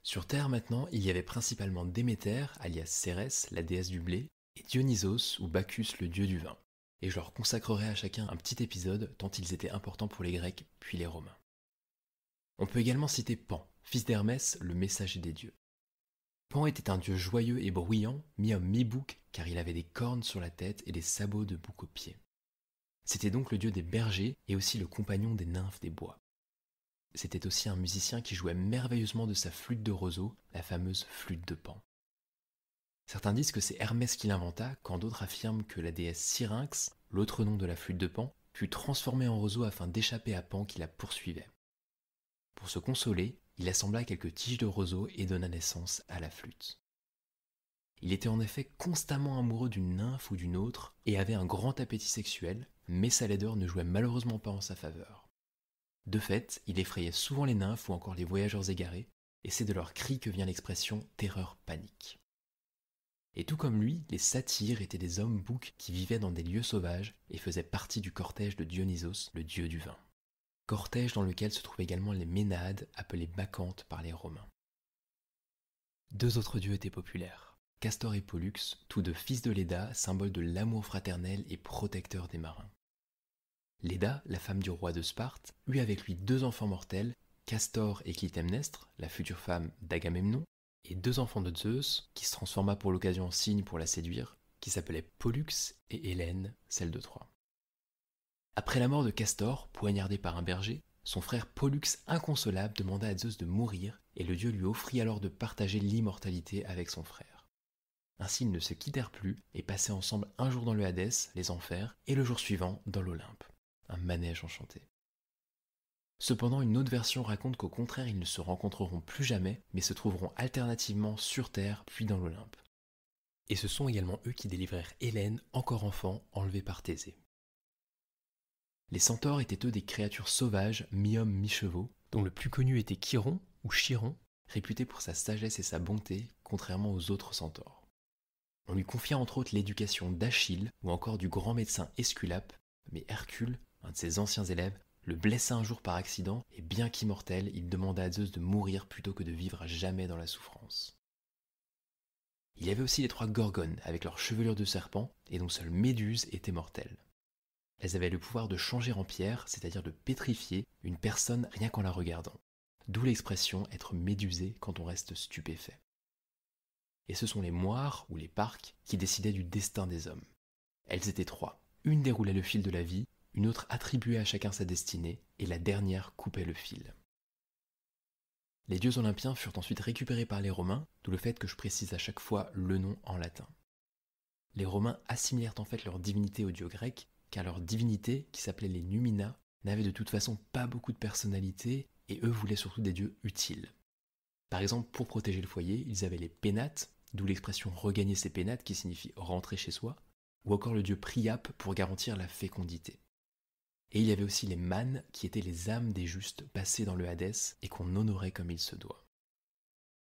Sur Terre maintenant, il y avait principalement Déméter, alias Cérès, la déesse du blé, et Dionysos ou Bacchus, le dieu du vin. Et je leur consacrerai à chacun un petit épisode tant ils étaient importants pour les Grecs puis les Romains. On peut également citer Pan, fils d'Hermès, le messager des dieux. Pan était un dieu joyeux et bruyant, mi-homme mi-bouc, car il avait des cornes sur la tête et des sabots de bouc aux pieds. C'était donc le dieu des bergers et aussi le compagnon des nymphes des bois. C'était aussi un musicien qui jouait merveilleusement de sa flûte de roseau, la fameuse flûte de Pan. Certains disent que c'est Hermès qui l'inventa, quand d'autres affirment que la déesse Syrinx, l'autre nom de la flûte de Pan, fut transformée en roseau afin d'échapper à Pan qui la poursuivait. Pour se consoler, il assembla quelques tiges de roseau et donna naissance à la flûte. Il était en effet constamment amoureux d'une nymphe ou d'une autre et avait un grand appétit sexuel, mais sa laideur ne jouait malheureusement pas en sa faveur. De fait, il effrayait souvent les nymphes ou encore les voyageurs égarés, et c'est de leurs cris que vient l'expression terreur-panique. Et tout comme lui, les satyres étaient des hommes boucs qui vivaient dans des lieux sauvages et faisaient partie du cortège de Dionysos, le dieu du vin. Cortège dans lequel se trouvaient également les Ménades, appelés Bacchantes par les Romains. Deux autres dieux étaient populaires, Castor et Pollux, tous deux fils de Léda, symbole de l'amour fraternel et protecteur des marins. Léda, la femme du roi de Sparte, eut avec lui deux enfants mortels, Castor et Clytemnestre, la future femme d'Agamemnon, et deux enfants de Zeus, qui se transforma pour l'occasion en cygne pour la séduire, qui s'appelaient Pollux et Hélène, celle de Troie. Après la mort de Castor, poignardé par un berger, son frère Pollux inconsolable demanda à Zeus de mourir, et le dieu lui offrit alors de partager l'immortalité avec son frère. Ainsi ils ne se quittèrent plus et passaient ensemble un jour dans le Hadès, les enfers, et le jour suivant dans l'Olympe. Un manège enchanté. Cependant, une autre version raconte qu'au contraire, ils ne se rencontreront plus jamais, mais se trouveront alternativement sur Terre puis dans l'Olympe. Et ce sont également eux qui délivrèrent Hélène, encore enfant, enlevée par Thésée. Les centaures étaient eux des créatures sauvages, mi-hommes, mi-chevaux, dont le plus connu était Chiron, ou Chiron, réputé pour sa sagesse et sa bonté, contrairement aux autres centaures. On lui confia entre autres l'éducation d'Achille, ou encore du grand médecin Esculape, mais Hercule, un de ses anciens élèves, le blessa un jour par accident, et bien qu'immortel, il demanda à Zeus de mourir plutôt que de vivre à jamais dans la souffrance. Il y avait aussi les trois Gorgones, avec leur chevelure de serpent, et dont seule Méduse était mortelle. Elles avaient le pouvoir de changer en pierre, c'est-à-dire de pétrifier une personne rien qu'en la regardant. D'où l'expression être médusé quand on reste stupéfait. Et ce sont les moires, ou les parques, qui décidaient du destin des hommes. Elles étaient trois. Une déroulait le fil de la vie, une autre attribuait à chacun sa destinée, et la dernière coupait le fil. Les dieux olympiens furent ensuite récupérés par les Romains, d'où le fait que je précise à chaque fois le nom en latin. Les Romains assimilèrent en fait leur divinité aux dieux grecs, car leur divinité, qui s'appelait les Numina, n'avait de toute façon pas beaucoup de personnalité, et eux voulaient surtout des dieux utiles. Par exemple, pour protéger le foyer, ils avaient les pénates, d'où l'expression regagner ses pénates qui signifie rentrer chez soi, ou encore le dieu Priape pour garantir la fécondité. Et il y avait aussi les mânes qui étaient les âmes des justes passés dans le Hadès et qu'on honorait comme il se doit.